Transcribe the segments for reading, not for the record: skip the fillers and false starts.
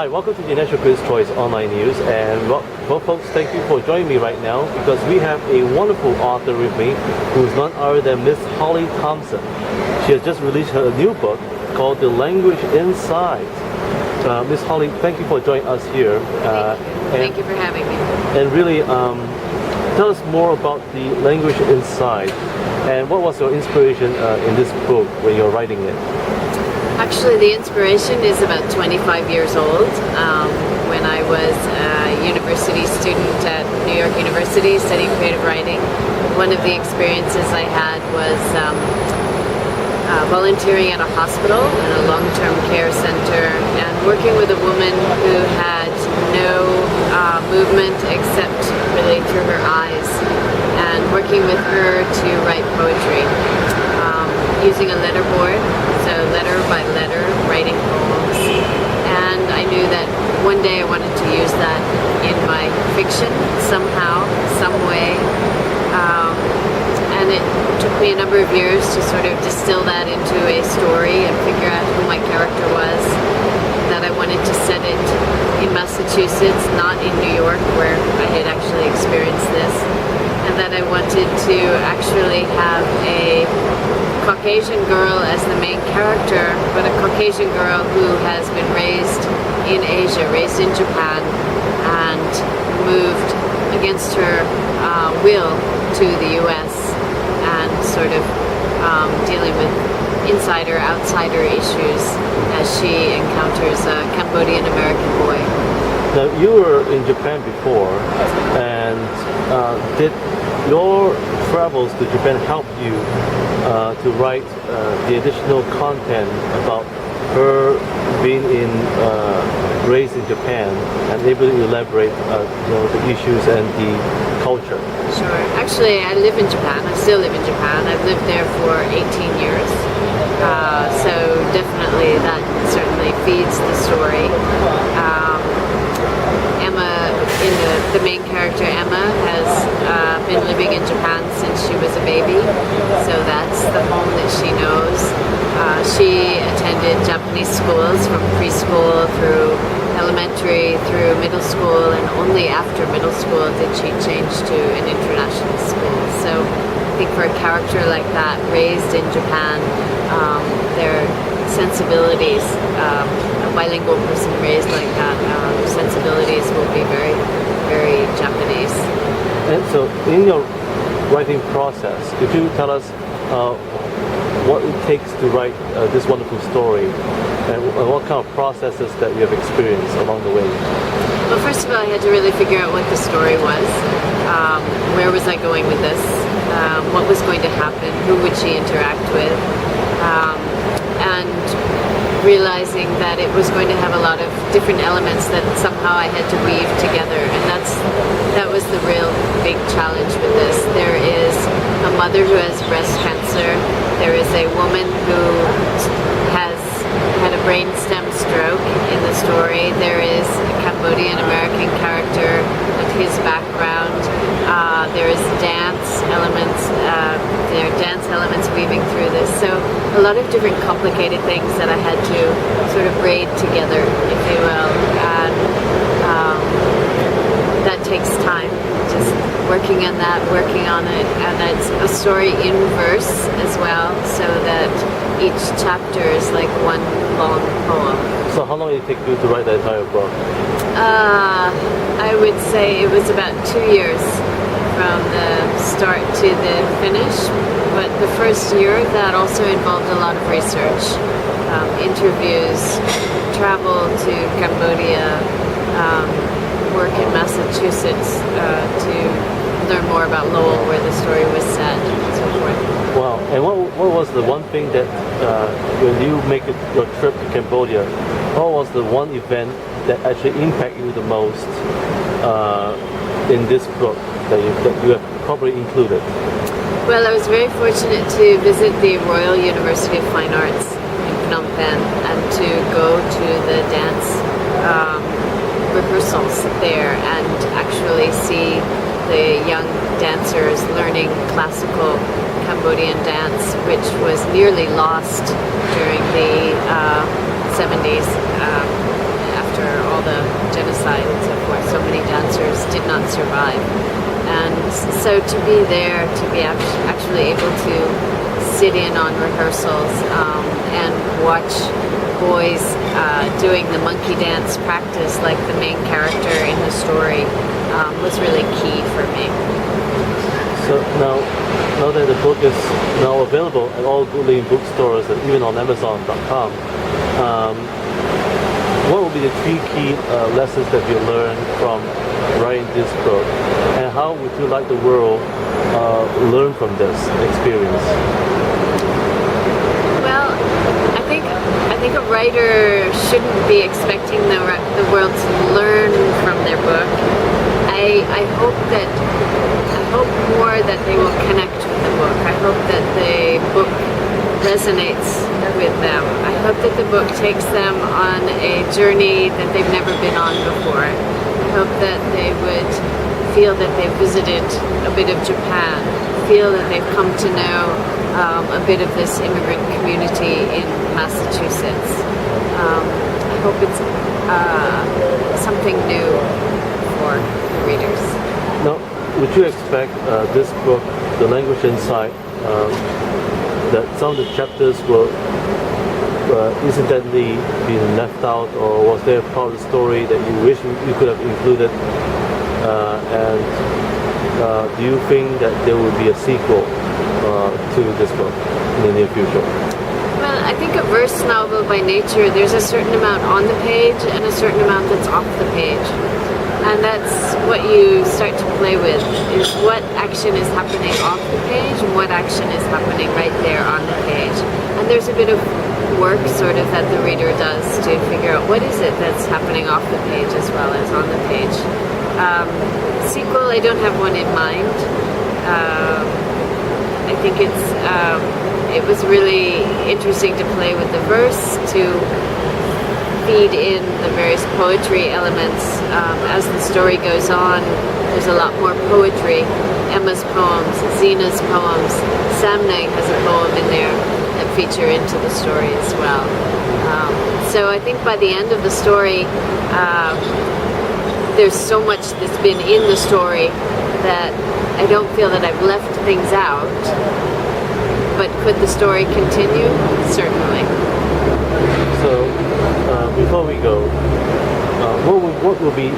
Hi, welcome to the National Critics' Choice Online News, and well, folks, thank you for joining me right now because we have a wonderful author with me who's none other than Miss Holly Thompson. She has just released her new book called The Language Inside. Miss Holly, thank you for joining us here. Thank you for having me. And really, tell us more about The Language Inside, and what was your inspiration in this book when you're writing it? Actually, the inspiration is about 25 years old. When I was a university student at New York University studying creative writing, one of the experiences I had was volunteering at a hospital in a long-term care center and working with a woman who had no movement except really through her eyes, and working with her to write poetry using a letterboard, so letter by letter, writing poems. And I knew that one day I wanted to use that in my fiction somehow, some way. And it took me a number of years to sort of distill that into a story and figure out who my character was, that I wanted to set it in Massachusetts, not in New York, where I had actually experienced this, and that I wanted to actually have a Caucasian girl as the main character, but a Caucasian girl who has been raised in Asia, raised in Japan, and moved against her will to the US, and sort of dealing with insider-outsider issues as she encounters a Cambodian American boy. Now, you were in Japan before, and did your travels to Japan help you to write the additional content about her being raised in Japan and able to elaborate the issues and the culture? Sure. Actually, I live in Japan. I still live in Japan. I've lived there for 18 years. So definitely that certainly feeds the story. Emma, the main character Emma, has been living in Japan since she was a baby, so that's the home that she knows. She attended Japanese schools from preschool through elementary, through middle school, and only after middle school did she change to an international school. So I think for a character like that, raised in Japan, their sensibilities, a bilingual person raised like that, sensibilities will be very, very Japanese. And so in your writing process, could you tell us what it takes to write this wonderful story, and what kind of processes that you have experienced along the way? Well, first of all, I had to really figure out what the story was. Where was I going with this? What was going to happen? Who would she interact with? And realizing that it was going to have a lot of different elements that somehow I had to weave together, and that was the real big challenge with this. There is a mother who has breast cancer. There is a woman who has had a brainstem stroke in the story. There is a Cambodian American character with his background. There is dance elements. There are dance elements weaving through this. So a lot of different complicated things that I had to sort of braid together, if you will. And that takes time. Just working on that, working on it, and it's a story in verse as well, so that each chapter is like one long poem. So how long did it take you to write the entire book? I would say it was about 2 years from the start to the finish, but the first year that also involved a lot of research, interviews, travel to Cambodia, work in Massachusetts to learn more about Lowell, where the story was set, and so forth. Wow. And what was the one thing that when you make your trip to Cambodia, what was the one event that actually impacted you the most in this book that you have probably included? Well, I was very fortunate to visit the Royal University of Fine Arts in Phnom Penh and to go to the dance rehearsals there and actually see the young dancers learning classical Cambodian dance, which was nearly lost during the 70s after all the genocide and so forth. So many dancers did not survive. And so to be there, to be actually able to sit in on rehearsals and watch boys doing the monkey dance practice like the main character in the story was really key for me. So now that the book is now available at all good leading bookstores and even on Amazon.com, what will be the 3 key lessons that you learned from writing this book, and how would you like the world learn from this experience? Well, I think a writer shouldn't be expecting the world to learn from their book. I hope more that they will connect with the book. I hope that the book resonates with them. I hope that the book takes them on a journey that they've never been on before. I hope that they would feel that they've visited a bit of Japan, feel that they've come to know a bit of this immigrant community in Massachusetts. I hope it's something new for the readers. Now, would you expect this book, the language inside, that some of the chapters were incidentally being left out, or was there a part of the story that you wish you could have included? And do you think that there will be a sequel to this book in the near future? Well, I think a verse novel by nature, there's a certain amount on the page and a certain amount that's off the page. And that's what you start to play with, is what action is happening off the page and what action is happening right there on the page. And there's a bit of work sort of that the reader does to figure out what is it that's happening off the page as well as on the page. Sequel, I don't have one in mind. I think it was really interesting to play with the verse, to feed in the various poetry elements. As the story goes on, there's a lot more poetry. Emma's poems, Zena's poems, Samneg has a poem in there that feature into the story as well. So I think by the end of the story, there's so much that's been in the story that I don't feel that I've left things out. But could the story continue? Certainly. So, before we go, what will be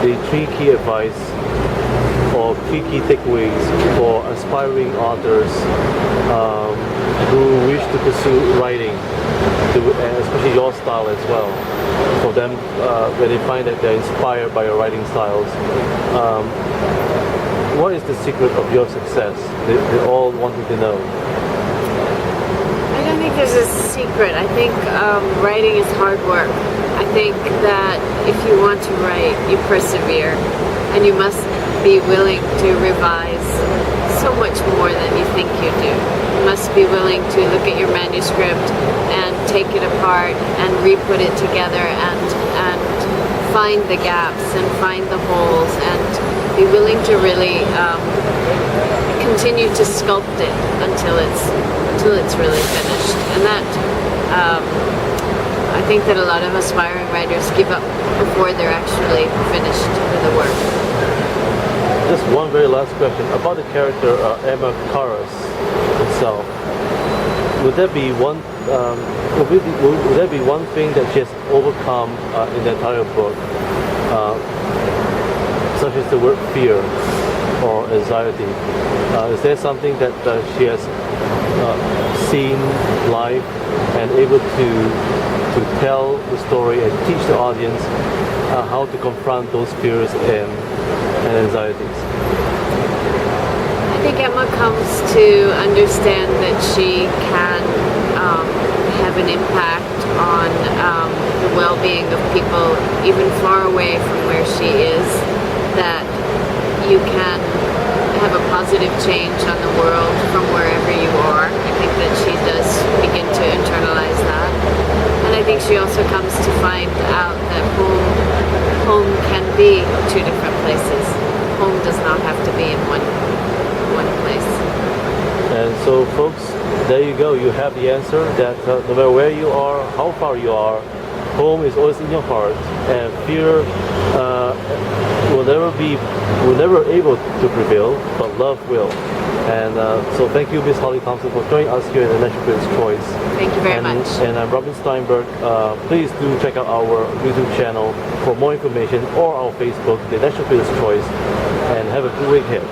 the 3 key advice or 3 key takeaways for aspiring authors who wish to pursue writing, and especially your style as well? For them, when they find that they're inspired by your writing styles, what is the secret of your success? They're all wanting to know. I don't think there's a secret. I think writing is hard work. I think that if you want to write, you persevere, and you must be willing to revise so much more than you think you do. You must be willing to look at your manuscript and take it apart and re-put it together and find the gaps and find the holes and be willing to really continue to sculpt it until it's really finished. And that I think that a lot of aspiring writers give up before they're actually finished with the work. Just one very last question about the character Emma Karas itself. Would there be one thing that she has overcome in the entire book, such as the word fear or anxiety? Is there something that she has seen live and able to tell the story and teach the audience how to confront those fears and anxieties? I think Emma comes to understand that she can have an impact on the well-being of people even far away from where she is, that you can have a positive change on the world from wherever you are. I think that she does begin to internalize that. And I think she also comes to find out that home can be 2 different places. Home does not have to be in one place. And so, folks, there you go. You have the answer that no matter where you are, how far you are, home is always in your heart, and fear will never able to prevail, but love will. And so thank you, Miss Holly Thompson, for joining us here in the National Critics' Choice. Thank you very much. And I'm Robin Stienberg. Please do check out our YouTube channel for more information, or our Facebook, the National Critics' Choice, and have a good week ahead.